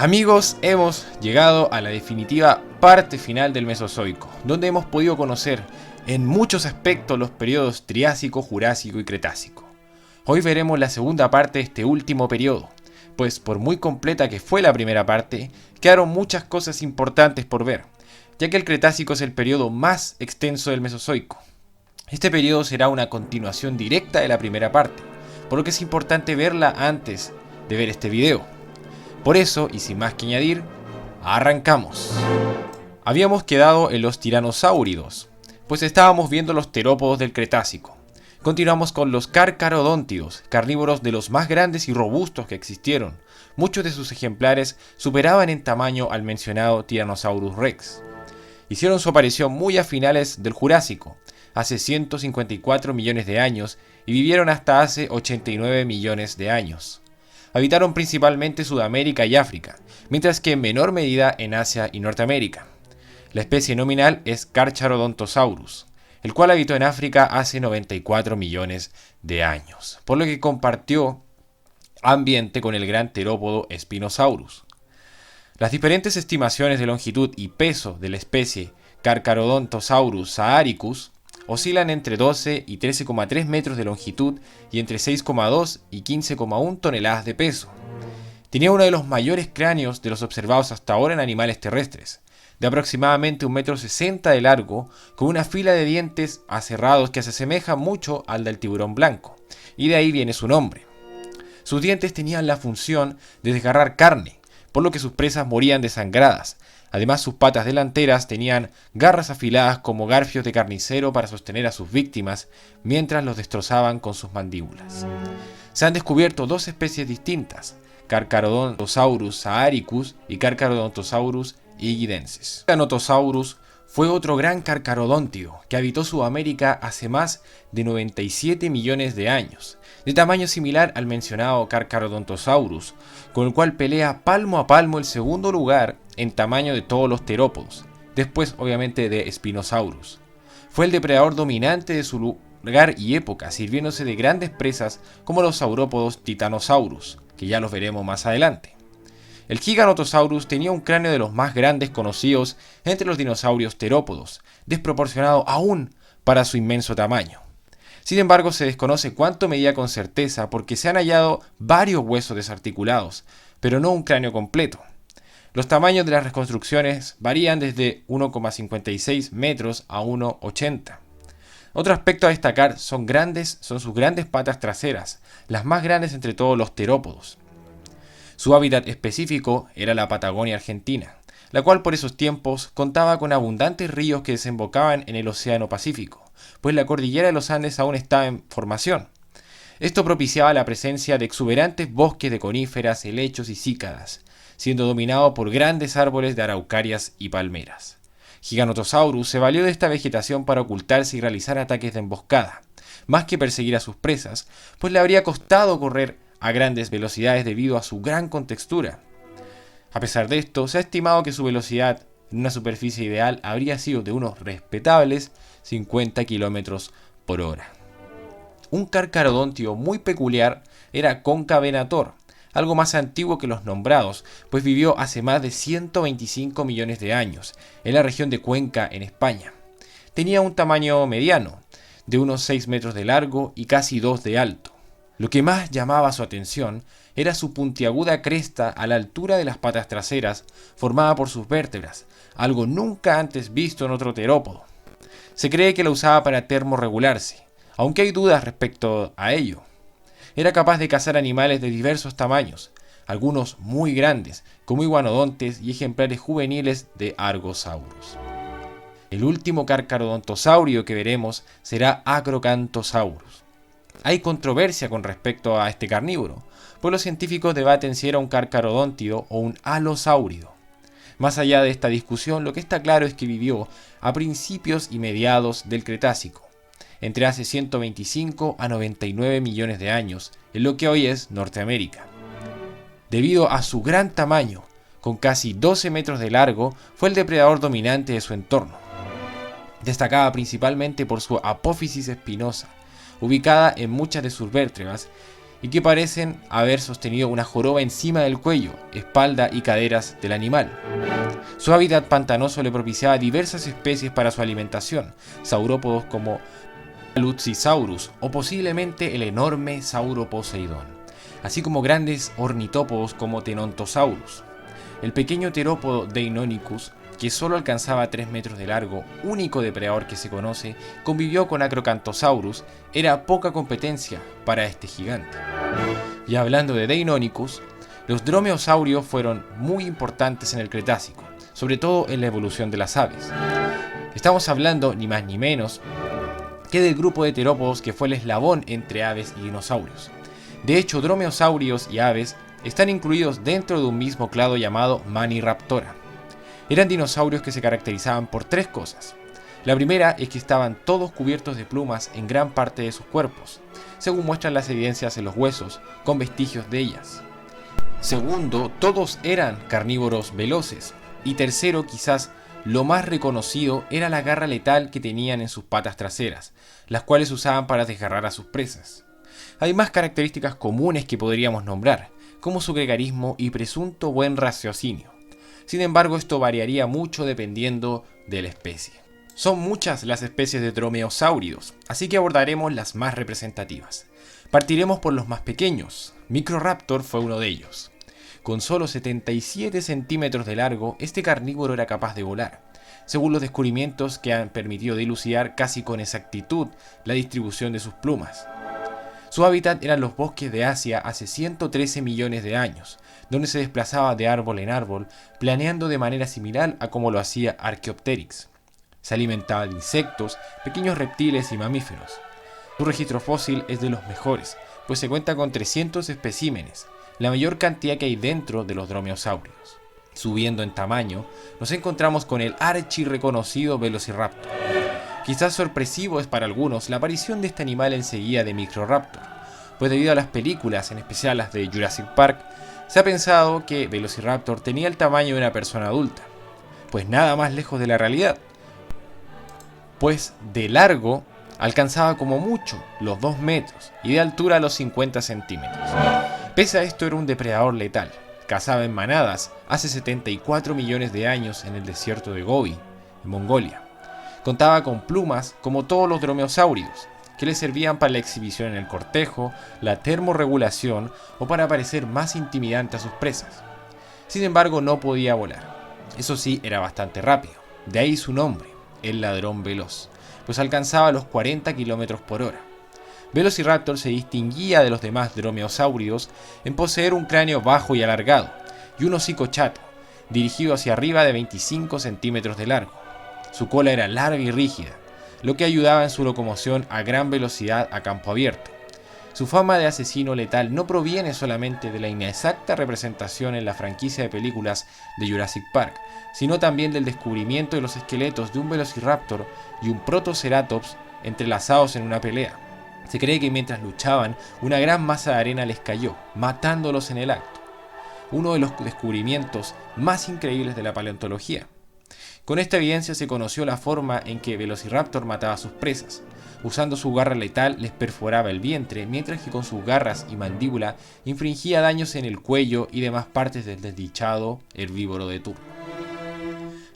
Amigos, hemos llegado a la definitiva parte final del Mesozoico, donde hemos podido conocer en muchos aspectos los periodos Triásico, Jurásico y Cretácico. Hoy veremos la segunda parte de este último periodo, pues por muy completa que fue la primera parte, quedaron muchas cosas importantes por ver, ya que el Cretácico es el periodo más extenso del Mesozoico. Este periodo será una continuación directa de la primera parte, por lo que es importante verla antes de ver este video. Por eso, y sin más que añadir, arrancamos. Habíamos quedado en los tiranosáuridos, pues estábamos viendo los terópodos del Cretácico. Continuamos con los carcarodóntidos, carnívoros de los más grandes y robustos que existieron. Muchos de sus ejemplares superaban en tamaño al mencionado Tyrannosaurus Rex. Hicieron su aparición muy a finales del Jurásico, hace 154 millones de años, y vivieron hasta hace 89 millones de años. Habitaron principalmente Sudamérica y África, mientras que en menor medida en Asia y Norteamérica. La especie nominal es Carcharodontosaurus, el cual habitó en África hace 94 millones de años, por lo que compartió ambiente con el gran terópodo Spinosaurus. Las diferentes estimaciones de longitud y peso de la especie Carcharodontosaurus saaricus oscilan entre 12 y 13,3 metros de longitud y entre 6,2 y 15,1 toneladas de peso. Tenía uno de los mayores cráneos de los observados hasta ahora en animales terrestres, de aproximadamente 1,60 m de largo, con una fila de dientes aserrados que se asemeja mucho al del tiburón blanco, y de ahí viene su nombre. Sus dientes tenían la función de desgarrar carne, por lo que sus presas morían desangradas. Además, sus patas delanteras tenían garras afiladas como garfios de carnicero para sostener a sus víctimas mientras los destrozaban con sus mandíbulas. Se han descubierto dos especies distintas, Carcharodontosaurus saaricus y Carcharodontosaurus higidensis. Giganotosaurus fue otro gran carcarodóntido que habitó Sudamérica hace más de 97 millones de años, de tamaño similar al mencionado Carcharodontosaurus, con el cual pelea palmo a palmo el segundo lugar en tamaño de todos los terópodos, después obviamente de Spinosaurus. Fue el depredador dominante de su lugar y época, sirviéndose de grandes presas como los saurópodos Titanosaurus, que ya los veremos más adelante. El Giganotosaurus tenía un cráneo de los más grandes conocidos entre los dinosaurios terópodos, desproporcionado aún para su inmenso tamaño. Sin embargo, se desconoce cuánto medía con certeza porque se han hallado varios huesos desarticulados, pero no un cráneo completo. Los tamaños de las reconstrucciones varían desde 1,56 metros a 1,80. Otro aspecto a destacar son sus grandes patas traseras, las más grandes entre todos los terópodos. Su hábitat específico era la Patagonia Argentina, la cual por esos tiempos contaba con abundantes ríos que desembocaban en el Océano Pacífico, pues la cordillera de los Andes aún estaba en formación. Esto propiciaba la presencia de exuberantes bosques de coníferas, helechos y cícadas, siendo dominado por grandes árboles de araucarias y palmeras. Giganotosaurus se valió de esta vegetación para ocultarse y realizar ataques de emboscada, más que perseguir a sus presas, pues le habría costado correr a grandes velocidades debido a su gran contextura. A pesar de esto, se ha estimado que su velocidad en una superficie ideal habría sido de unos respetables 50 km por hora. Un carcarodóntio muy peculiar era Concavenator, algo más antiguo que los nombrados, pues vivió hace más de 125 millones de años en la región de Cuenca, en España. Tenía un tamaño mediano, de unos 6 metros de largo y casi 2 de alto. Lo que más llamaba su atención era su puntiaguda cresta a la altura de las patas traseras, formada por sus vértebras, algo nunca antes visto en otro terópodo. Se cree que la usaba para termorregularse, aunque hay dudas respecto a ello. Era capaz de cazar animales de diversos tamaños, algunos muy grandes, como iguanodontes y ejemplares juveniles de Argosaurus. El último carcharodontosaurio que veremos será Acrocanthosaurus. Hay controversia con respecto a este carnívoro, pues los científicos debaten si era un carcharodóntido o un alosáurido. Más allá de esta discusión, lo que está claro es que vivió a principios y mediados del Cretácico, entre hace 125 a 99 millones de años, en lo que hoy es Norteamérica. Debido a su gran tamaño, con casi 12 metros de largo, fue el depredador dominante de su entorno. Destacaba principalmente por su apófisis espinosa, ubicada en muchas de sus vértebras, y que parecen haber sostenido una joroba encima del cuello, espalda y caderas del animal. Su hábitat pantanoso le propiciaba diversas especies para su alimentación, saurópodos como Luxisaurus o posiblemente el enorme Sauroposeidón, así como grandes ornitópodos como Tenontosaurus. El pequeño terópodo Deinonychus, que solo alcanzaba 3 metros de largo, único depredador que se conoce, convivió con Acrocanthosaurus, era poca competencia para este gigante. Y hablando de Deinonychus, los dromeosaurios fueron muy importantes en el Cretácico, sobre todo en la evolución de las aves. Estamos hablando ni más ni menos que del grupo de terópodos que fue el eslabón entre aves y dinosaurios. De hecho, dromeosaurios y aves están incluidos dentro de un mismo clado llamado Maniraptora. Eran dinosaurios que se caracterizaban por 3 cosas. La primera es que estaban todos cubiertos de plumas en gran parte de sus cuerpos, según muestran las evidencias en los huesos, con vestigios de ellas. Segundo, todos eran carnívoros veloces. Y tercero, quizás lo más reconocido, era la garra letal que tenían en sus patas traseras, las cuales usaban para desgarrar a sus presas. Hay más características comunes que podríamos nombrar, como su gregarismo y presunto buen raciocinio. Sin embargo, esto variaría mucho dependiendo de la especie. Son muchas las especies de dromeosáuridos, así que abordaremos las más representativas. Partiremos por los más pequeños. Microraptor fue uno de ellos. Con solo 77 centímetros de largo, este carnívoro era capaz de volar, según los descubrimientos que han permitido dilucidar casi con exactitud la distribución de sus plumas. Su hábitat eran los bosques de Asia hace 113 millones de años, donde se desplazaba de árbol en árbol, planeando de manera similar a como lo hacía Archaeopteryx. Se alimentaba de insectos, pequeños reptiles y mamíferos. Su registro fósil es de los mejores, pues se cuenta con 300 especímenes, la mayor cantidad que hay dentro de los dromeosáuridos. Subiendo en tamaño, nos encontramos con el archirreconocido Velociraptor. Quizás sorpresivo es para algunos la aparición de este animal enseguida de Microraptor, pues debido a las películas, en especial las de Jurassic Park, se ha pensado que Velociraptor tenía el tamaño de una persona adulta, pues nada más lejos de la realidad, pues de largo alcanzaba como mucho los 2 metros y de altura los 50 centímetros. Pese a esto era un depredador letal, cazaba en manadas hace 74 millones de años en el desierto de Gobi, en Mongolia. Contaba con plumas como todos los dromeosáuridos, que le servían para la exhibición en el cortejo, la termorregulación o para parecer más intimidante a sus presas. Sin embargo, no podía volar. Eso sí, era bastante rápido, de ahí su nombre, el ladrón veloz, pues alcanzaba los 40 km por hora. Velociraptor se distinguía de los demás dromeosáuridos en poseer un cráneo bajo y alargado, y un hocico chato, dirigido hacia arriba de 25 centímetros de largo. Su cola era larga y rígida, lo que ayudaba en su locomoción a gran velocidad a campo abierto. Su fama de asesino letal no proviene solamente de la inexacta representación en la franquicia de películas de Jurassic Park, sino también del descubrimiento de los esqueletos de un Velociraptor y un Protoceratops entrelazados en una pelea. Se cree que mientras luchaban, una gran masa de arena les cayó, matándolos en el acto. Uno de los descubrimientos más increíbles de la paleontología. Con esta evidencia se conoció la forma en que Velociraptor mataba a sus presas. Usando su garra letal les perforaba el vientre, mientras que con sus garras y mandíbula infringía daños en el cuello y demás partes del desdichado herbívoro de turno.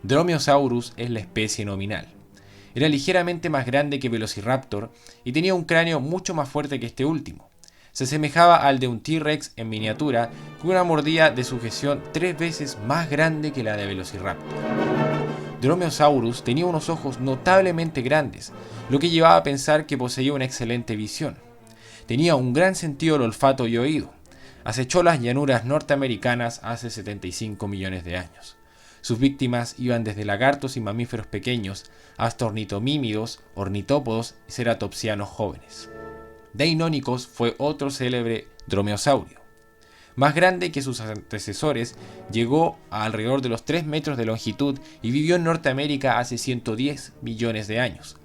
Dromaeosaurus es la especie nominal. Era ligeramente más grande que Velociraptor y tenía un cráneo mucho más fuerte que este último. Se asemejaba al de un T-Rex en miniatura, con una mordida de sujeción 3 veces más grande que la de Velociraptor. Dromaeosaurus tenía unos ojos notablemente grandes, lo que llevaba a pensar que poseía una excelente visión. Tenía un gran sentido del olfato y oído. Acechó las llanuras norteamericanas hace 75 millones de años. Sus víctimas iban desde lagartos y mamíferos pequeños hasta ornitomímidos, ornitópodos y ceratopsianos jóvenes. Deinonychus fue otro célebre dromeosaurio. Más grande que sus antecesores, llegó a alrededor de los 3 metros de longitud y vivió en Norteamérica hace 110 millones de años.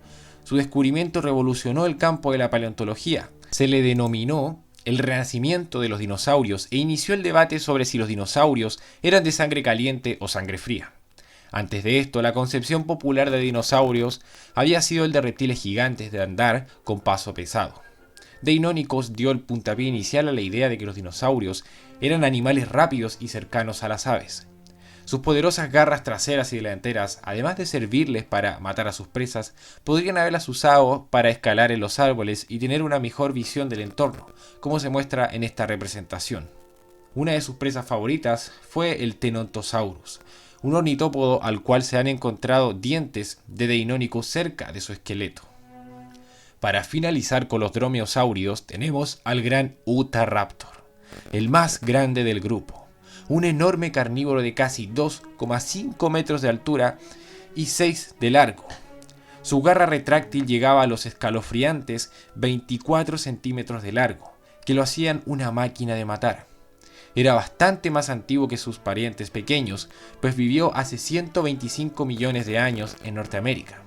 Su descubrimiento revolucionó el campo de la paleontología. Se le denominó el renacimiento de los dinosaurios e inició el debate sobre si los dinosaurios eran de sangre caliente o sangre fría. Antes de esto, la concepción popular de dinosaurios había sido el de reptiles gigantes de andar con paso pesado. Deinonychus dio el puntapié inicial a la idea de que los dinosaurios eran animales rápidos y cercanos a las aves. Sus poderosas garras traseras y delanteras, además de servirles para matar a sus presas, podrían haberlas usado para escalar en los árboles y tener una mejor visión del entorno, como se muestra en esta representación. Una de sus presas favoritas fue el Tenontosaurus, un ornitópodo al cual se han encontrado dientes de Deinonychus cerca de su esqueleto. Para finalizar con los dromeosáuridos tenemos al gran Utahraptor, el más grande del grupo. Un enorme carnívoro de casi 2,5 metros de altura y 6 de largo. Su garra retráctil llegaba a los escalofriantes 24 centímetros de largo, que lo hacían una máquina de matar. Era bastante más antiguo que sus parientes pequeños, pues vivió hace 125 millones de años en Norteamérica.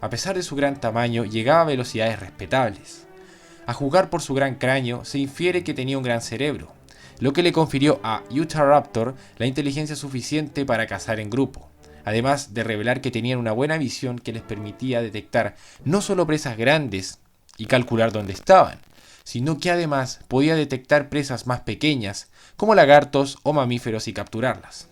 A pesar de su gran tamaño, llegaba a velocidades respetables. A juzgar por su gran cráneo, se infiere que tenía un gran cerebro, lo que le confirió a Utahraptor la inteligencia suficiente para cazar en grupo, además de revelar que tenían una buena visión que les permitía detectar no solo presas grandes y calcular dónde estaban, sino que además podía detectar presas más pequeñas, como lagartos o mamíferos y capturarlas.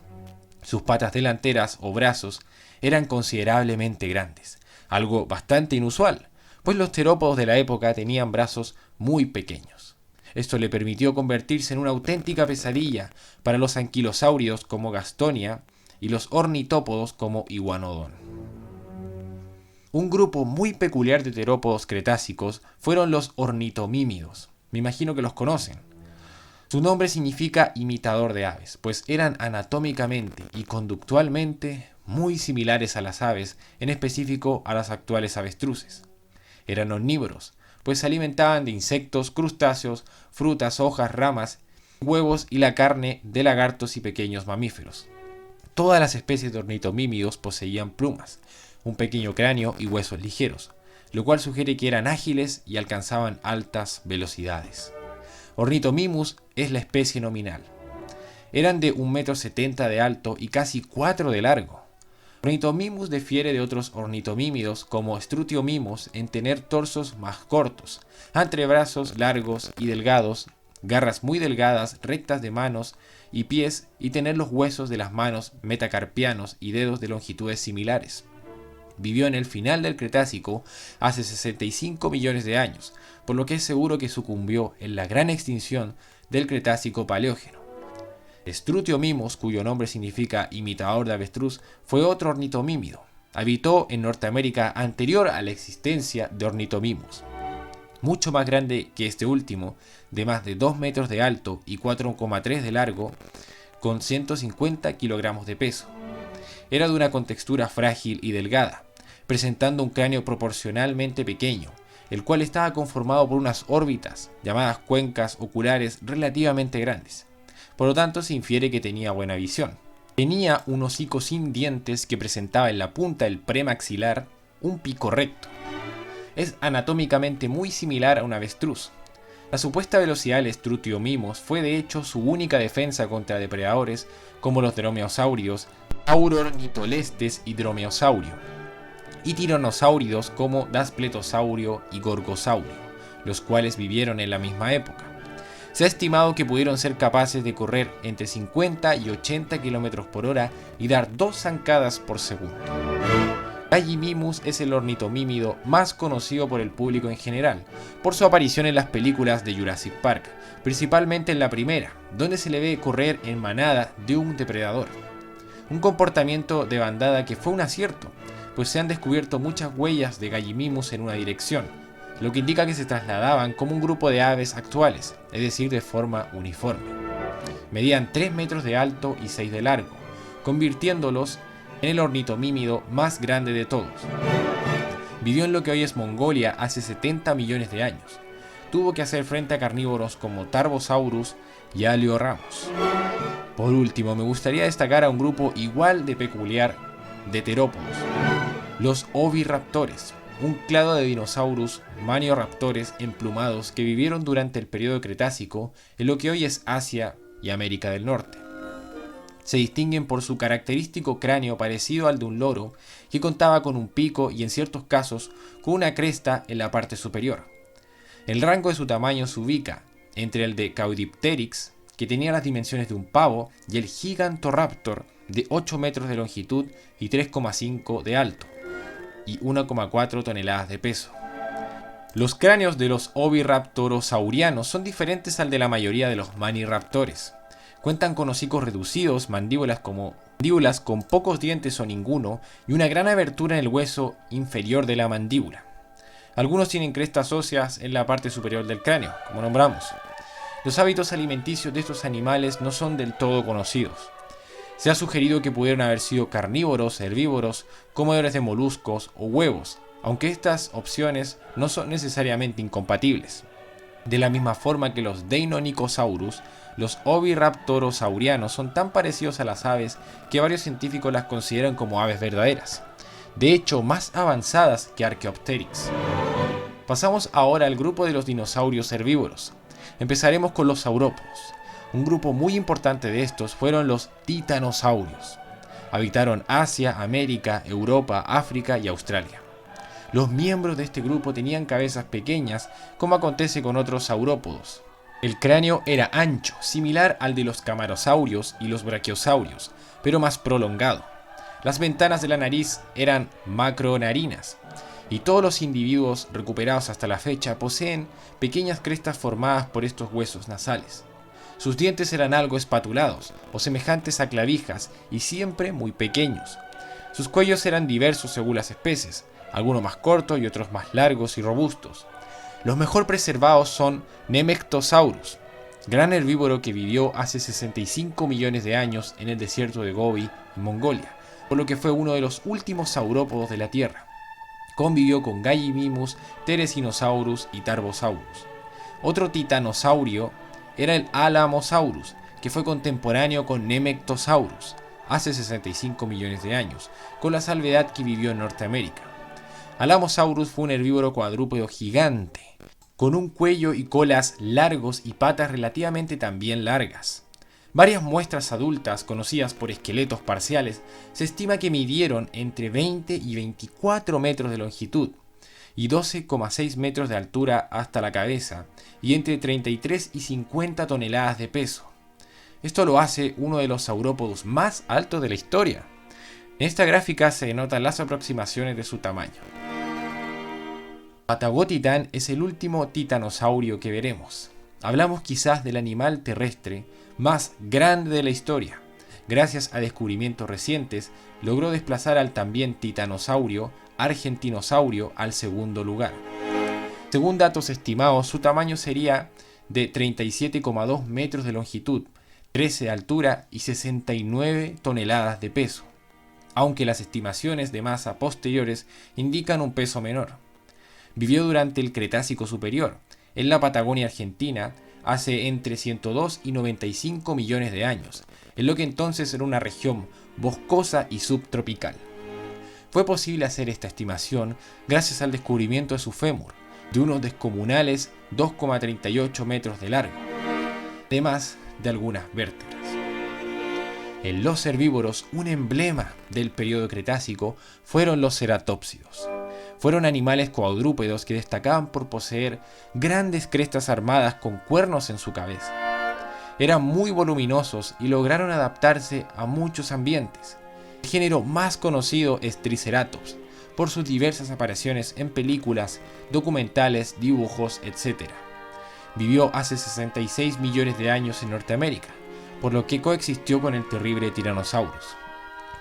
Sus patas delanteras o brazos eran considerablemente grandes, algo bastante inusual, pues los terópodos de la época tenían brazos muy pequeños. Esto le permitió convertirse en una auténtica pesadilla para los anquilosáuridos como Gastonia y los ornitópodos como Iguanodon. Un grupo muy peculiar de terópodos cretácicos fueron los ornitomímidos. Me imagino que los conocen. Su nombre significa imitador de aves, pues eran anatómicamente y conductualmente muy similares a las aves, en específico a las actuales avestruces. Eran omnívoros, pues se alimentaban de insectos, crustáceos, frutas, hojas, ramas, huevos y la carne de lagartos y pequeños mamíferos. Todas las especies de ornitomímidos poseían plumas, un pequeño cráneo y huesos ligeros, lo cual sugiere que eran ágiles y alcanzaban altas velocidades. Ornithomimus es la especie nominal. Eran de 1,70 m de alto y casi 4 de largo. Ornithomimus difiere de otros ornitomímidos como Strutiomimus en tener torsos más cortos, antebrazos largos y delgados, garras muy delgadas, rectas de manos y pies y tener los huesos de las manos metacarpianos y dedos de longitudes similares. Vivió en el final del Cretácico hace 65 millones de años, por lo que es seguro que sucumbió en la gran extinción del Cretácico Paleógeno. Strutiomimus, cuyo nombre significa imitador de avestruz, fue otro ornitomímido. Habitó en Norteamérica anterior a la existencia de Ornithomimus. Mucho más grande que este último, de más de 2 metros de alto y 4,3 de largo, con 150 kilogramos de peso. Era de una contextura frágil y delgada, presentando un cráneo proporcionalmente pequeño, el cual estaba conformado por unas órbitas, llamadas cuencas oculares relativamente grandes. Por lo tanto, se infiere que tenía buena visión. Tenía un hocico sin dientes que presentaba en la punta del premaxilar un pico recto. Es anatómicamente muy similar a un avestruz. La supuesta velocidad del Strutiomimus fue de hecho su única defensa contra depredadores como los dromeosáuridos, Aurornitholestes y Dromeosaurio, y tiranosáuridos como Daspletosaurio y Gorgosaurio, los cuales vivieron en la misma época. Se ha estimado que pudieron ser capaces de correr entre 50 y 80 km por hora y dar 2 zancadas por segundo. Gallimimus es el ornitomímido más conocido por el público en general, por su aparición en las películas de Jurassic Park, principalmente en la primera, donde se le ve correr en manada de un depredador. Un comportamiento de bandada que fue un acierto, pues se han descubierto muchas huellas de Gallimimus en una dirección, lo que indica que se trasladaban como un grupo de aves actuales, es decir, de forma uniforme. Medían 3 metros de alto y 6 de largo, convirtiéndolos en el ornitomímido más grande de todos. Vivió en lo que hoy es Mongolia hace 70 millones de años. Tuvo que hacer frente a carnívoros como Tarbosaurus y Alioramus. Por último, me gustaría destacar a un grupo igual de peculiar de terópodos, los oviraptores, un clado de dinosaurios manioraptores emplumados que vivieron durante el periodo Cretácico en lo que hoy es Asia y América del Norte. Se distinguen por su característico cráneo parecido al de un loro, que contaba con un pico y en ciertos casos con una cresta en la parte superior. El rango de su tamaño se ubica entre el de Caudipteryx, que tenía las dimensiones de un pavo, y el Gigantoraptor, de 8 metros de longitud y 3,5 de alto, y 1,4 toneladas de peso. Los cráneos de los oviraptorosaurianos son diferentes al de la mayoría de los maniraptores. Cuentan con hocicos reducidos, mandíbulas con pocos dientes o ninguno, y una gran abertura en el hueso inferior de la mandíbula. Algunos tienen crestas óseas en la parte superior del cráneo, como nombramos. Los hábitos alimenticios de estos animales no son del todo conocidos. Se ha sugerido que pudieron haber sido carnívoros, herbívoros, comedores de moluscos o huevos, aunque estas opciones no son necesariamente incompatibles. De la misma forma que los Deinonychosaurus, los oviraptorosaurianos son tan parecidos a las aves que varios científicos las consideran como aves verdaderas, de hecho más avanzadas que Archaeopteryx. Pasamos ahora al grupo de los dinosaurios herbívoros. Empezaremos con los saurópodos. Un grupo muy importante de estos fueron los titanosaurios. Habitaron Asia, América, Europa, África y Australia. Los miembros de este grupo tenían cabezas pequeñas, como acontece con otros saurópodos. El cráneo era ancho, similar al de los camarosaurios y los brachiosaurios, pero más prolongado. Las ventanas de la nariz eran macronarinas, y todos los individuos recuperados hasta la fecha poseen pequeñas crestas formadas por estos huesos nasales. Sus dientes eran algo espatulados o semejantes a clavijas y siempre muy pequeños. Sus cuellos eran diversos según las especies, algunos más cortos y otros más largos y robustos. Los mejor preservados son Nemegtosaurus, gran herbívoro que vivió hace 65 millones de años en el desierto de Gobi, en Mongolia, por lo que fue uno de los últimos saurópodos de la Tierra. Convivió con Gallimimus, Teresinosaurus y Tarbosaurus. Otro titanosaurio era el Alamosaurus, que fue contemporáneo con Nemegtosaurus hace 65 millones de años, con la salvedad que vivió en Norteamérica. Alamosaurus fue un herbívoro cuadrúpedo gigante, con un cuello y colas largos y patas relativamente también largas. Varias muestras adultas, conocidas por esqueletos parciales, se estima que midieron entre 20 y 24 metros de longitud y 12,6 metros de altura hasta la cabeza, y entre 33 y 50 toneladas de peso. Esto lo hace uno de los saurópodos más altos de la historia. En esta gráfica se denotan las aproximaciones de su tamaño. Patagotitán es el último titanosaurio que veremos. Hablamos quizás del animal terrestre más grande de la historia. Gracias a descubrimientos recientes, logró desplazar al también titanosaurio argentinosaurio al segundo lugar. Según datos estimados, su tamaño sería de 37,2 metros de longitud, 13 de altura y 69 toneladas de peso, aunque las estimaciones de masa posteriores indican un peso menor. Vivió durante el Cretácico Superior, en la Patagonia Argentina, hace entre 102 y 95 millones de años, en lo que entonces era una región boscosa y subtropical. Fue posible hacer esta estimación gracias al descubrimiento de su fémur, de unos descomunales 2,38 metros de largo, además de algunas vértebras. En los herbívoros, un emblema del periodo Cretácico fueron los ceratópsidos. Fueron animales cuadrúpedos que destacaban por poseer grandes crestas armadas con cuernos en su cabeza. Eran muy voluminosos y lograron adaptarse a muchos ambientes. El género más conocido es Triceratops, por sus diversas apariciones en películas, documentales, dibujos, etc. Vivió hace 66 millones de años en Norteamérica, por lo que coexistió con el terrible Tyrannosaurus.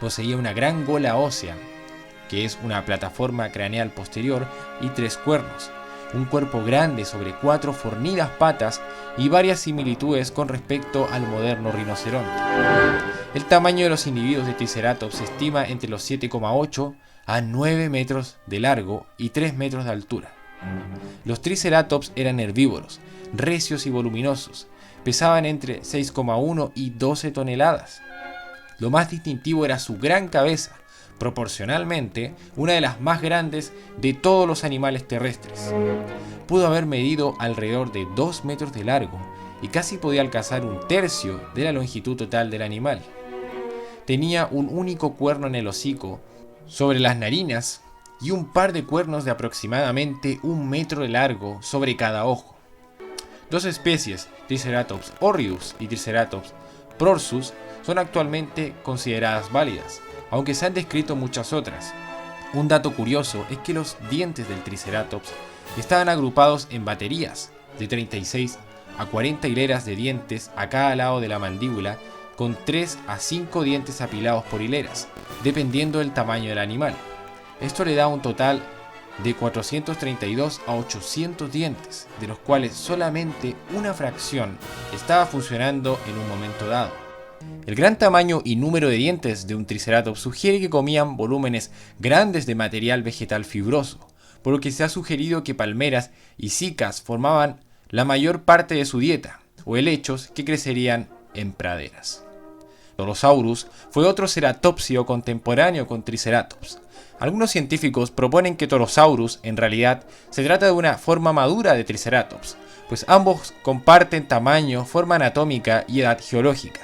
Poseía una gran gola ósea, que es una plataforma craneal posterior, y 3 cuernos, un cuerpo grande sobre 4 fornidas patas y varias similitudes con respecto al moderno rinoceronte. El tamaño de los individuos de Triceratops se estima entre los 7,8 a 9 metros de largo y 3 metros de altura. Los Triceratops eran herbívoros, recios y voluminosos, pesaban entre 6,1 y 12 toneladas. Lo más distintivo era su gran cabeza, proporcionalmente una de las más grandes de todos los animales terrestres. Pudo haber medido alrededor de 2 metros de largo y casi podía alcanzar un tercio de la longitud total del animal. Tenía un único cuerno en el hocico, sobre las narinas, y un par de cuernos de aproximadamente 1 metro de largo sobre cada ojo. Dos especies, Triceratops horridus y Triceratops prorsus, son actualmente consideradas válidas, aunque se han descrito muchas otras. Un dato curioso es que los dientes del Triceratops estaban agrupados en baterías de 36 a 40 hileras de dientes a cada lado de la mandíbula, con 3 a 5 dientes apilados por hileras, dependiendo del tamaño del animal. Esto le da un total de 432 a 800 dientes, de los cuales solamente una fracción estaba funcionando en un momento dado. El gran tamaño y número de dientes de un Triceratops sugiere que comían volúmenes grandes de material vegetal fibroso, por lo que se ha sugerido que palmeras y cicas formaban la mayor parte de su dieta, o helechos que crecerían en praderas. Torosaurus fue otro ceratopsio contemporáneo con Triceratops. Algunos científicos proponen que Torosaurus en realidad se trata de una forma madura de Triceratops, pues ambos comparten tamaño, forma anatómica y edad geológica,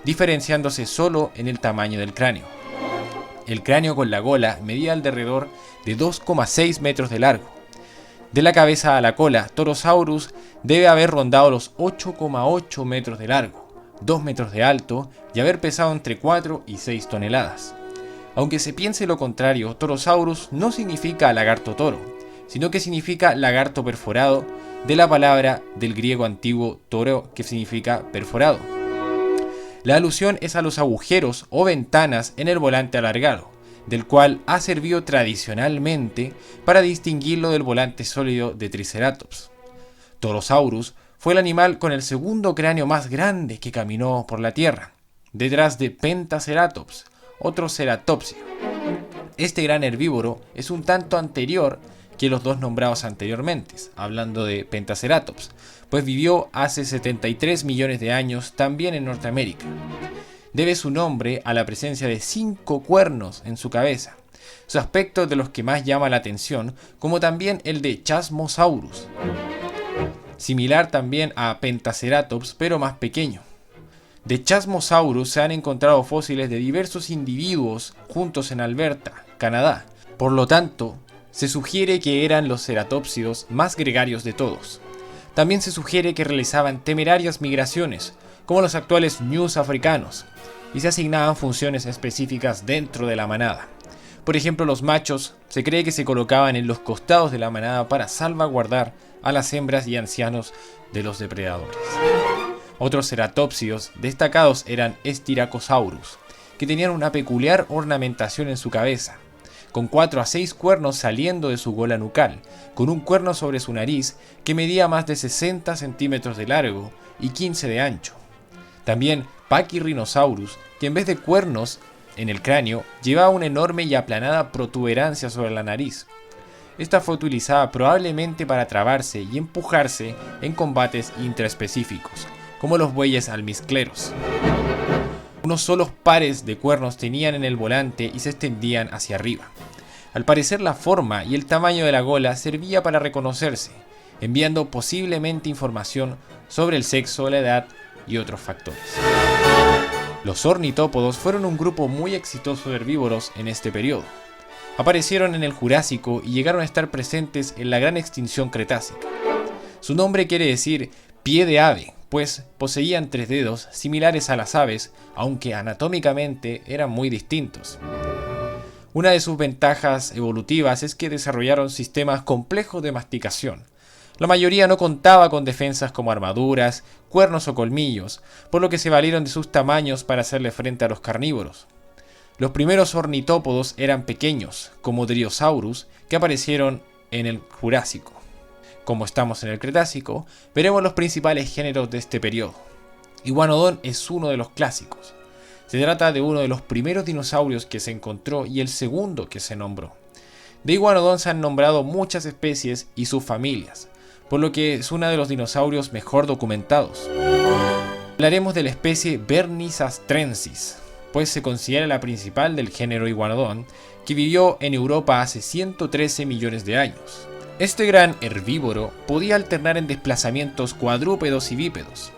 diferenciándose solo en el tamaño del cráneo. El cráneo con la gola medía alrededor de 2,6 metros de largo. De la cabeza a la cola, Torosaurus debe haber rondado los 8,8 metros de largo, 2 metros de alto y haber pesado entre 4 y 6 toneladas. Aunque se piense lo contrario, Torosaurus no significa lagarto toro, sino que significa lagarto perforado, de la palabra del griego antiguo toro, que significa perforado. La alusión es a los agujeros o ventanas en el volante alargado, del cual ha servido tradicionalmente para distinguirlo del volante sólido de Triceratops. Torosaurus fue el animal con el segundo cráneo más grande que caminó por la Tierra, detrás de Pentaceratops, otro ceratopsio. Este gran herbívoro es un tanto anterior que los dos nombrados anteriormente, hablando de Pentaceratops, pues vivió hace 73 millones de años también en Norteamérica. Debe su nombre a la presencia de 5 cuernos en su cabeza. Su aspecto es de los que más llama la atención, como también el de Chasmosaurus, similar también a Pentaceratops pero más pequeño. De Chasmosaurus se han encontrado fósiles de diversos individuos juntos en Alberta, Canadá. Por lo tanto, se sugiere que eran los ceratópsidos más gregarios de todos. También se sugiere que realizaban temerarias migraciones, como los actuales ñus africanos, y se asignaban funciones específicas dentro de la manada. Por ejemplo, los machos se cree que se colocaban en los costados de la manada para salvaguardar a las hembras y ancianos de los depredadores. Otros ceratópsidos destacados eran Styracosaurus, que tenían una peculiar ornamentación en su cabeza, con 4 a 6 cuernos saliendo de su gola nucal, con un cuerno sobre su nariz que medía más de 60 centímetros de largo y 15 de ancho. También Pachyrhinosaurus, que en vez de cuernos en el cráneo, llevaba una enorme y aplanada protuberancia sobre la nariz. Esta fue utilizada probablemente para trabarse y empujarse en combates intraespecíficos, como los bueyes almizcleros. Unos solos pares de cuernos tenían en el volante y se extendían hacia arriba. Al parecer, la forma y el tamaño de la gola servía para reconocerse, enviando posiblemente información sobre el sexo, la edad y otros factores. Los ornitópodos fueron un grupo muy exitoso de herbívoros en este periodo. Aparecieron en el Jurásico y llegaron a estar presentes en la gran extinción cretácica. Su nombre quiere decir pie de ave, pues poseían 3 dedos similares a las aves, aunque anatómicamente eran muy distintos. Una de sus ventajas evolutivas es que desarrollaron sistemas complejos de masticación. La mayoría no contaba con defensas como armaduras, cuernos o colmillos, por lo que se valieron de sus tamaños para hacerle frente a los carnívoros. Los primeros ornitópodos eran pequeños, como Dryosaurus, que aparecieron en el Jurásico. Como estamos en el Cretácico, veremos los principales géneros de este periodo. Iguanodon es uno de los clásicos. Se trata de uno de los primeros dinosaurios que se encontró y el segundo que se nombró. De Iguanodon se han nombrado muchas especies y subfamilias, por lo que es uno de los dinosaurios mejor documentados. Hablaremos de la especie Bernisastrensis, pues se considera la principal del género Iguanodon, que vivió en Europa hace 113 millones de años. Este gran herbívoro podía alternar en desplazamientos cuadrúpedos y bípedos.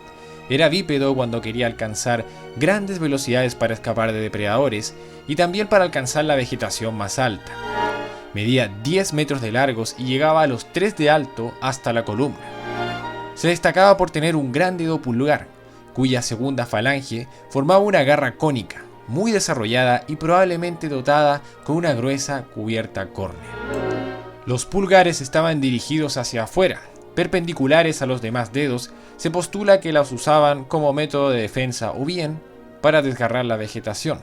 Era bípedo cuando quería alcanzar grandes velocidades para escapar de depredadores y también para alcanzar la vegetación más alta. Medía 10 metros de largos y llegaba a los 3 de alto hasta la columna. Se destacaba por tener un gran dedo pulgar, cuya segunda falange formaba una garra cónica, muy desarrollada y probablemente dotada con una gruesa cubierta córnea. Los pulgares estaban dirigidos hacia afuera, perpendiculares a los demás dedos. Se postula que los usaban como método de defensa o bien para desgarrar la vegetación.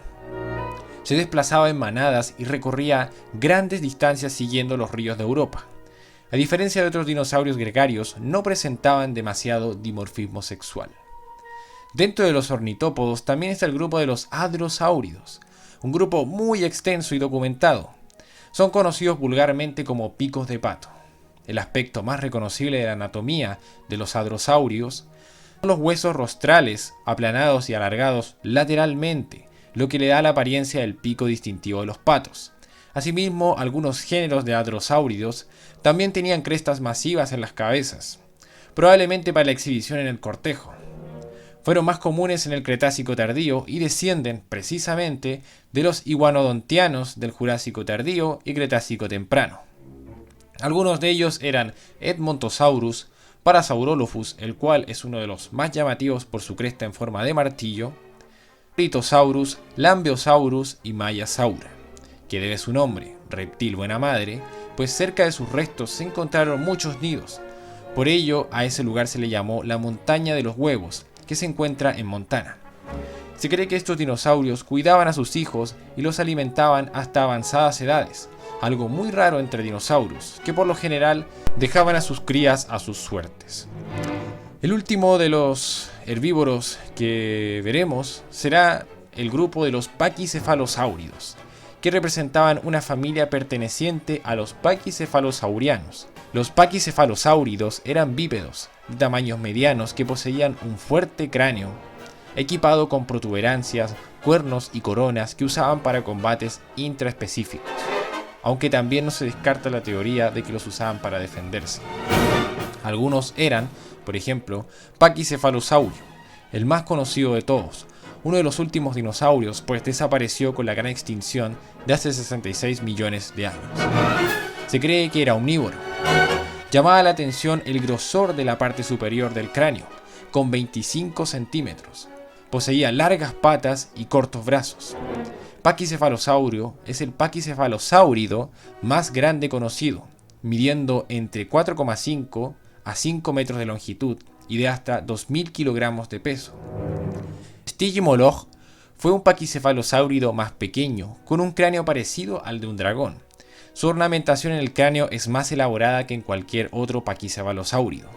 Se desplazaba en manadas y recorría grandes distancias siguiendo los ríos de Europa. A diferencia de otros dinosaurios gregarios, no presentaban demasiado dimorfismo sexual. Dentro de los ornitópodos también está el grupo de los hadrosáuridos, un grupo muy extenso y documentado. Son conocidos vulgarmente como picos de pato. El aspecto más reconocible de la anatomía de los hadrosáuridos son los huesos rostrales aplanados y alargados lateralmente, lo que le da la apariencia del pico distintivo de los patos. Asimismo, algunos géneros de hadrosáuridos también tenían crestas masivas en las cabezas, probablemente para la exhibición en el cortejo. Fueron más comunes en el Cretácico tardío y descienden, precisamente, de los iguanodontianos del Jurásico tardío y Cretácico temprano. Algunos de ellos eran Edmontosaurus, Parasaurolophus, el cual es uno de los más llamativos por su cresta en forma de martillo, Britosaurus, Lambeosaurus y Mayasaura, que debe su nombre, reptil buena madre, pues cerca de sus restos se encontraron muchos nidos. Por ello, a ese lugar se le llamó la Montaña de los Huevos, que se encuentra en Montana. Se cree que estos dinosaurios cuidaban a sus hijos y los alimentaban hasta avanzadas edades, algo muy raro entre dinosaurios, que por lo general dejaban a sus crías a sus suertes. El último de los herbívoros que veremos será el grupo de los paquicefalosáuridos, que representaban una familia perteneciente a los paquicefalosaurianos. Los paquicefalosáuridos eran bípedos, de tamaños medianos, que poseían un fuerte cráneo, equipado con protuberancias, cuernos y coronas que usaban para combates intraespecíficos, aunque también no se descarta la teoría de que los usaban para defenderse. Algunos eran, por ejemplo, Pachycephalosaurio, el más conocido de todos, uno de los últimos dinosaurios, pues desapareció con la gran extinción de hace 66 millones de años. Se cree que era omnívoro. Llamaba la atención el grosor de la parte superior del cráneo, con 25 centímetros. Poseía largas patas y cortos brazos. Pachycephalosaurio es el paquicefalosáurido más grande conocido, midiendo entre 4,5 a 5 metros de longitud y de hasta 2.000 kilogramos de peso. Stygimoloch fue un paquicefalosáurido más pequeño, con un cráneo parecido al de un dragón. Su ornamentación en el cráneo es más elaborada que en cualquier otro paquicefalosáurido.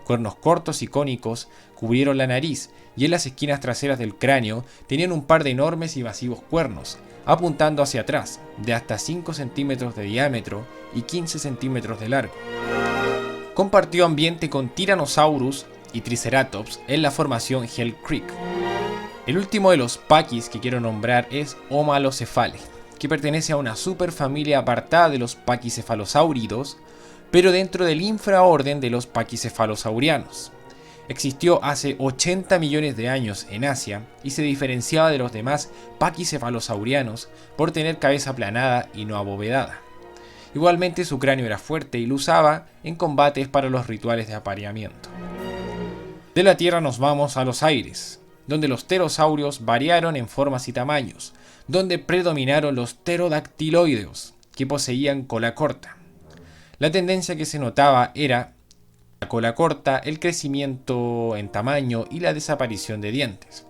Cuernos cortos y cónicos cubrieron la nariz y en las esquinas traseras del cráneo tenían un par de enormes y masivos cuernos, apuntando hacia atrás, de hasta 5 centímetros de diámetro y 15 centímetros de largo. Compartió ambiente con Tyrannosaurus y Triceratops en la formación Hell Creek. El último de los paquis que quiero nombrar es Homalocephale, que pertenece a una superfamilia apartada de los paquicefalosáuridos, pero dentro del infraorden de los paquicefalosaurianos. Existió hace 80 millones de años en Asia y se diferenciaba de los demás paquicefalosaurianos por tener cabeza aplanada y no abovedada. Igualmente su cráneo era fuerte y lo usaba en combates para los rituales de apareamiento. De la Tierra nos vamos a los aires, donde los pterosaurios variaron en formas y tamaños, donde predominaron los pterodactiloideos, que poseían cola corta. La tendencia que se notaba era la cola corta, el crecimiento en tamaño y la desaparición de dientes.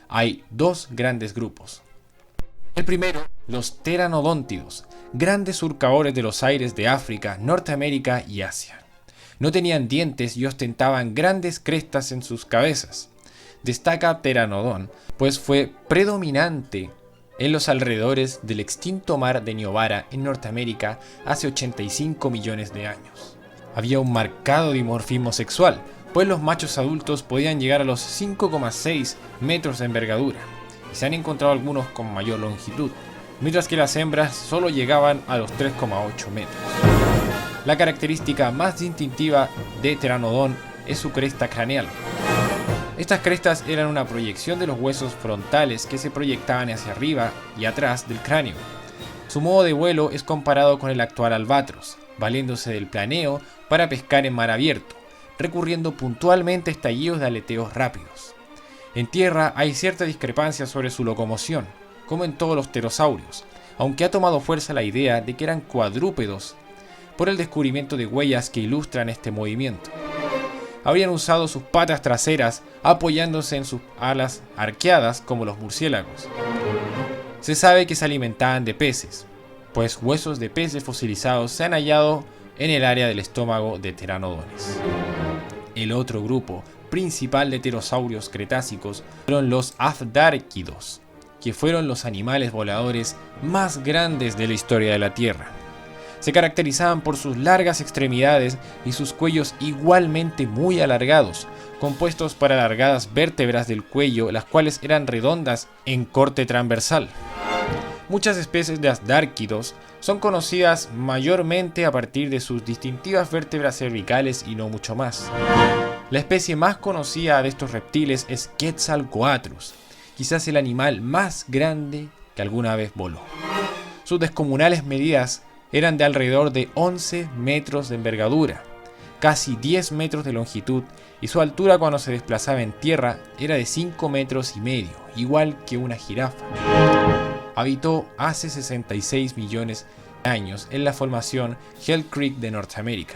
Hay dos grandes grupos. El primero, los pteranodóntidos, grandes surcadores de los aires de África, Norteamérica y Asia. No tenían dientes y ostentaban grandes crestas en sus cabezas. Destaca Pteranodon, pues fue predominante en los alrededores del extinto mar de Niobara en Norteamérica hace 85 millones de años. Había un marcado dimorfismo sexual, pues los machos adultos podían llegar a los 5,6 metros de envergadura, y se han encontrado algunos con mayor longitud, mientras que las hembras solo llegaban a los 3,8 metros. La característica más distintiva de Pteranodon es su cresta craneal. Estas crestas eran una proyección de los huesos frontales que se proyectaban hacia arriba y atrás del cráneo. Su modo de vuelo es comparado con el actual albatros, valiéndose del planeo para pescar en mar abierto, recurriendo puntualmente a estallidos de aleteos rápidos. En tierra hay cierta discrepancia sobre su locomoción, como en todos los pterosaurios, aunque ha tomado fuerza la idea de que eran cuadrúpedos por el descubrimiento de huellas que ilustran este movimiento. Habrían usado sus patas traseras apoyándose en sus alas arqueadas como los murciélagos. Se sabe que se alimentaban de peces, pues huesos de peces fosilizados se han hallado en el área del estómago de pteranodontes. El otro grupo principal de pterosaurios cretácicos fueron los azdárquidos, que fueron los animales voladores más grandes de la historia de la Tierra. Se caracterizaban por sus largas extremidades y sus cuellos igualmente muy alargados, compuestos por alargadas vértebras del cuello, las cuales eran redondas en corte transversal. Muchas especies de azdárquidos son conocidas mayormente a partir de sus distintivas vértebras cervicales y no mucho más. La especie más conocida de estos reptiles es Quetzalcoatrus, quizás el animal más grande que alguna vez voló. Sus descomunales medidas eran de alrededor de 11 metros de envergadura, casi 10 metros de longitud, y su altura cuando se desplazaba en tierra era de 5 metros y medio, igual que una jirafa. Habitó hace 66 millones de años en la formación Hell Creek de Norteamérica.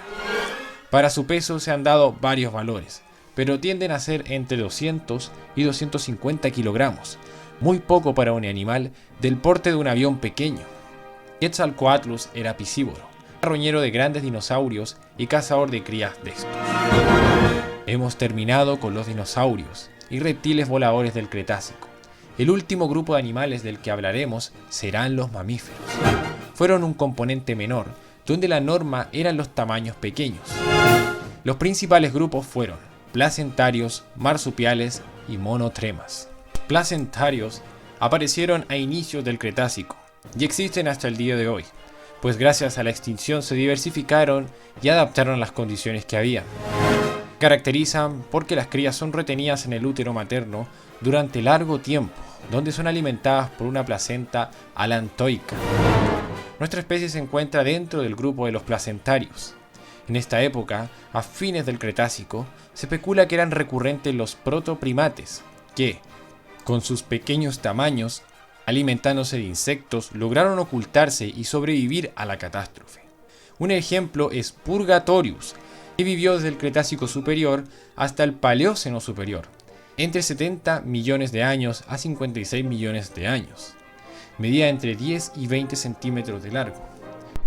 Para su peso se han dado varios valores, pero tienden a ser entre 200 y 250 kilogramos, muy poco para un animal del porte de un avión pequeño. Quetzalcoatlus era piscívoro, carroñero de grandes dinosaurios y cazador de crías de estos. Hemos terminado con los dinosaurios y reptiles voladores del Cretácico. El último grupo de animales del que hablaremos serán los mamíferos. Fueron un componente menor, donde la norma eran los tamaños pequeños. Los principales grupos fueron placentarios, marsupiales y monotremas. Placentarios aparecieron a inicios del Cretácico y existen hasta el día de hoy, pues gracias a la extinción se diversificaron y adaptaron a las condiciones que había. Caracterizan porque las crías son retenidas en el útero materno durante largo tiempo, donde son alimentadas por una placenta alantoica. Nuestra especie se encuentra dentro del grupo de los placentarios. En esta época, a fines del Cretácico, se especula que eran recurrentes los protoprimates, que, con sus pequeños tamaños, alimentándose de insectos, lograron ocultarse y sobrevivir a la catástrofe. Un ejemplo es Purgatorius, que vivió desde el Cretácico superior hasta el Paleógeno superior, entre 70 millones de años a 56 millones de años. Medía entre 10 y 20 centímetros de largo.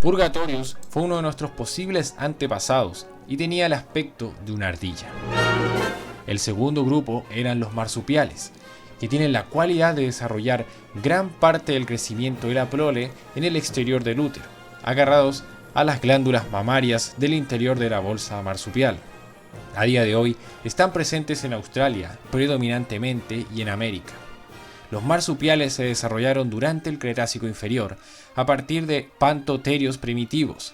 Purgatorius fue uno de nuestros posibles antepasados y tenía el aspecto de una ardilla. El segundo grupo eran los marsupiales, que tienen la cualidad de desarrollar gran parte del crecimiento de la prole en el exterior del útero, agarrados a las glándulas mamarias del interior de la bolsa marsupial. A día de hoy están presentes en Australia, predominantemente, y en América. Los marsupiales se desarrollaron durante el Cretácico inferior, a partir de pantotherios primitivos,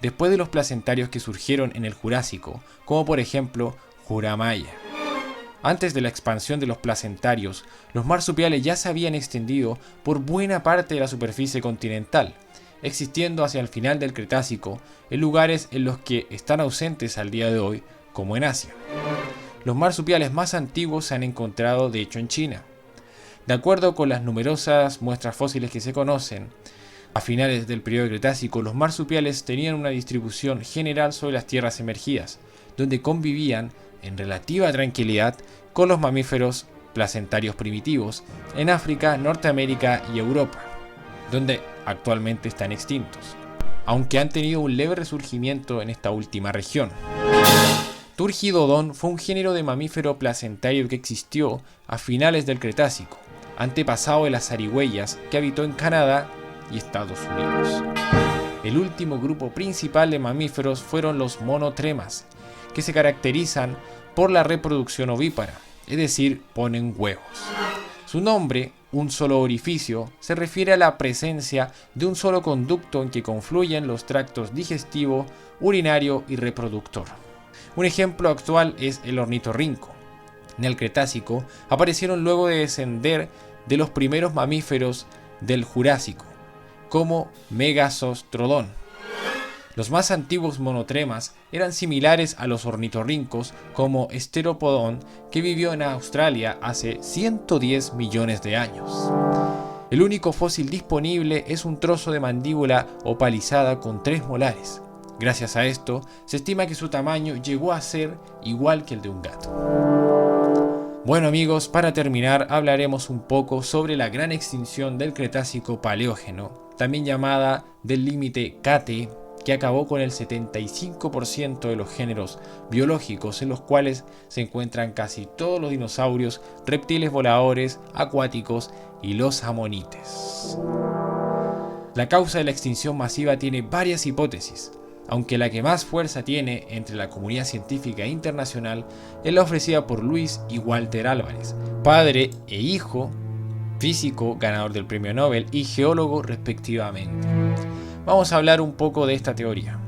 después de los placentarios que surgieron en el Jurásico, como por ejemplo Juramaya. Antes de la expansión de los placentarios, los marsupiales ya se habían extendido por buena parte de la superficie continental, existiendo hacia el final del Cretácico en lugares en los que están ausentes al día de hoy, como en Asia. Los marsupiales más antiguos se han encontrado de hecho en China. De acuerdo con las numerosas muestras fósiles que se conocen, a finales del periodo Cretácico los marsupiales tenían una distribución general sobre las tierras emergidas, donde convivían en relativa tranquilidad con los mamíferos placentarios primitivos en África, Norteamérica y Europa, donde actualmente están extintos, aunque han tenido un leve resurgimiento en esta última región. Turgidodon fue un género de mamífero placentario que existió a finales del Cretácico, antepasado de las zarigüeyas, que habitó en Canadá y Estados Unidos. El último grupo principal de mamíferos fueron los monotremas, que se caracterizan por la reproducción ovípara, es decir, ponen huevos. Su nombre, un solo orificio, se refiere a la presencia de un solo conducto en que confluyen los tractos digestivo, urinario y reproductor. Un ejemplo actual es el ornitorrinco. En el Cretácico aparecieron luego de descender de los primeros mamíferos del Jurásico, como Megazostrodon. Los más antiguos monotremas eran similares a los ornitorrincos como Steropodon, que vivió en Australia hace 110 millones de años. El único fósil disponible es un trozo de mandíbula opalizada con 3 molares. Gracias a esto, se estima que su tamaño llegó a ser igual que el de un gato. Bueno amigos, para terminar hablaremos un poco sobre la gran extinción del Cretácico Paleógeno, también llamada del límite KT, que acabó con el 75% de los géneros biológicos, en los cuales se encuentran casi todos los dinosaurios, reptiles voladores, acuáticos y los amonites. La causa de la extinción masiva tiene varias hipótesis, aunque la que más fuerza tiene entre la comunidad científica internacional es la ofrecida por Luis y Walter Álvarez, padre e hijo, físico, ganador del premio Nobel y geólogo respectivamente. Vamos a hablar un poco de esta teoría.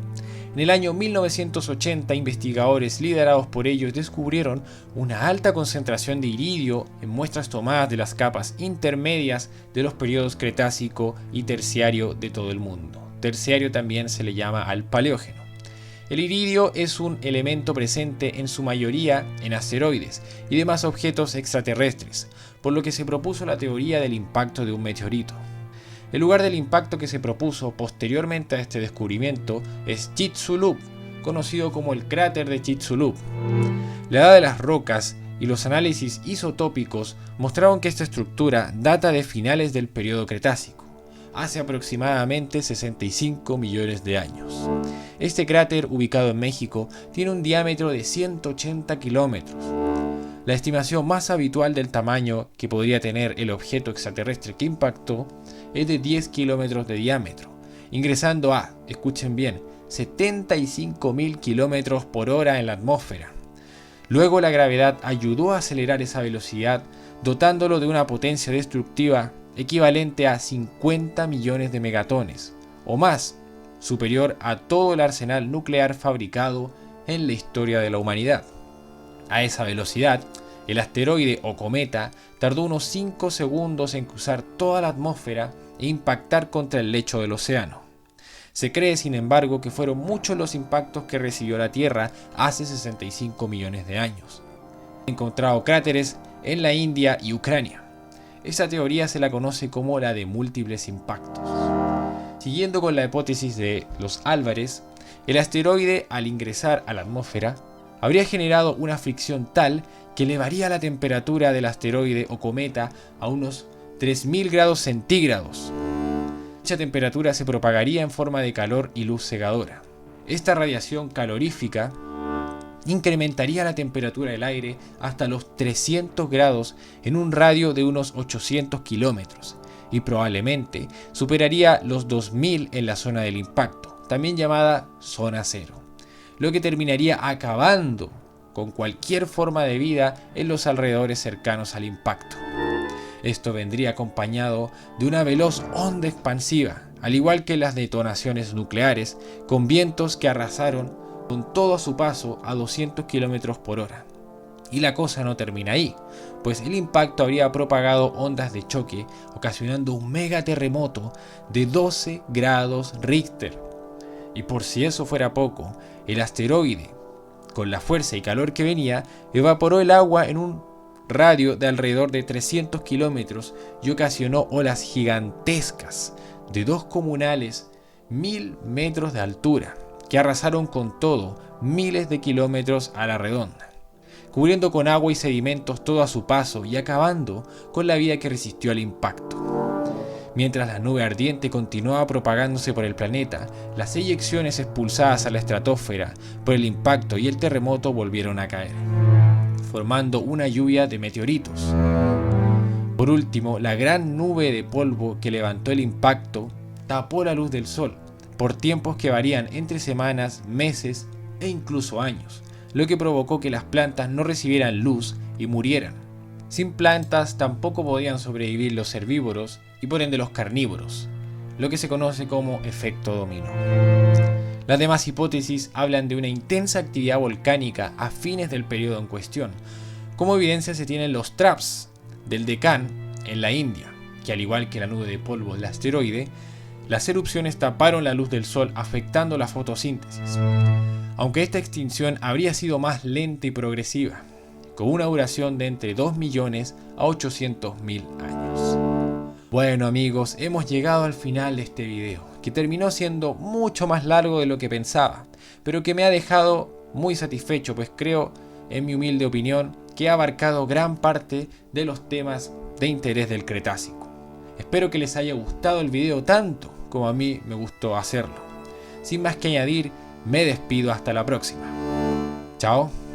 En el año 1980, investigadores liderados por ellos descubrieron una alta concentración de iridio en muestras tomadas de las capas intermedias de los periodos Cretácico y Terciario de todo el mundo. Terciario también se le llama al Paleógeno. El iridio es un elemento presente en su mayoría en asteroides y demás objetos extraterrestres, por lo que se propuso la teoría del impacto de un meteorito. El lugar del impacto que se propuso posteriormente a este descubrimiento es Chicxulub, conocido como el cráter de Chicxulub. La edad de las rocas y los análisis isotópicos mostraron que esta estructura data de finales del periodo Cretácico, hace aproximadamente 65 millones de años. Este cráter, ubicado en México, tiene un diámetro de 180 kilómetros. La estimación más habitual del tamaño que podría tener el objeto extraterrestre que impactó es de 10 kilómetros de diámetro, ingresando a, escuchen bien, 75.000 kilómetros por hora en la atmósfera. Luego la gravedad ayudó a acelerar esa velocidad, dotándolo de una potencia destructiva equivalente a 50 millones de megatones, o más, superior a todo el arsenal nuclear fabricado en la historia de la humanidad. A esa velocidad, el asteroide o cometa tardó unos 5 segundos en cruzar toda la atmósfera e impactar contra el lecho del océano. Se cree, sin embargo, que fueron muchos los impactos que recibió la Tierra hace 65 millones de años. Se han encontrado cráteres en la India y Ucrania. Esta teoría se la conoce como la de múltiples impactos. Siguiendo con la hipótesis de los Álvarez, el asteroide, al ingresar a la atmósfera, habría generado una fricción tal que elevaría la temperatura del asteroide o cometa a unos 3000 grados centígrados. Dicha temperatura se propagaría en forma de calor y luz cegadora. Esta radiación calorífica incrementaría la temperatura del aire hasta los 300 grados en un radio de unos 800 kilómetros y probablemente superaría los 2000 en la zona del impacto, también llamada zona cero, lo que terminaría acabando con cualquier forma de vida en los alrededores cercanos al impacto. Esto vendría acompañado de una veloz onda expansiva, al igual que las detonaciones nucleares, con vientos que arrasaron con todo a su paso a 200 km por hora. Y la cosa no termina ahí, pues el impacto habría propagado ondas de choque, ocasionando un megaterremoto de 12 grados Richter. Y por si eso fuera poco, el asteroide, con la fuerza y calor que venía, evaporó el agua en un radio de alrededor de 300 kilómetros y ocasionó olas gigantescas de 2 comunales 1000 metros de altura, que arrasaron con todo miles de kilómetros a la redonda, cubriendo con agua y sedimentos todo a su paso y acabando con la vida que resistió al impacto. Mientras la nube ardiente continuaba propagándose por el planeta, las eyecciones expulsadas a la estratosfera por el impacto y el terremoto volvieron a caer, formando una lluvia de meteoritos. Por último, la gran nube de polvo que levantó el impacto tapó la luz del sol, por tiempos que varían entre semanas, meses e incluso años, lo que provocó que las plantas no recibieran luz y murieran. Sin plantas tampoco podían sobrevivir los herbívoros y por ende los carnívoros, lo que se conoce como efecto dominó. Las demás hipótesis hablan de una intensa actividad volcánica a fines del periodo en cuestión. Como evidencia se tienen los traps del Deccan en la India, que al igual que la nube de polvo del asteroide, Las erupciones taparon la luz del sol afectando la fotosíntesis, aunque esta extinción habría sido más lenta y progresiva, con una duración de entre 2 millones a 800.000 años. Bueno amigos, hemos llegado al final de este video, que terminó siendo mucho más largo de lo que pensaba, pero que me ha dejado muy satisfecho, pues creo, en mi humilde opinión, que ha abarcado gran parte de los temas de interés del Cretácico. Espero que les haya gustado el video tanto como a mí me gustó hacerlo. Sin más que añadir, me despido hasta la próxima. Chao.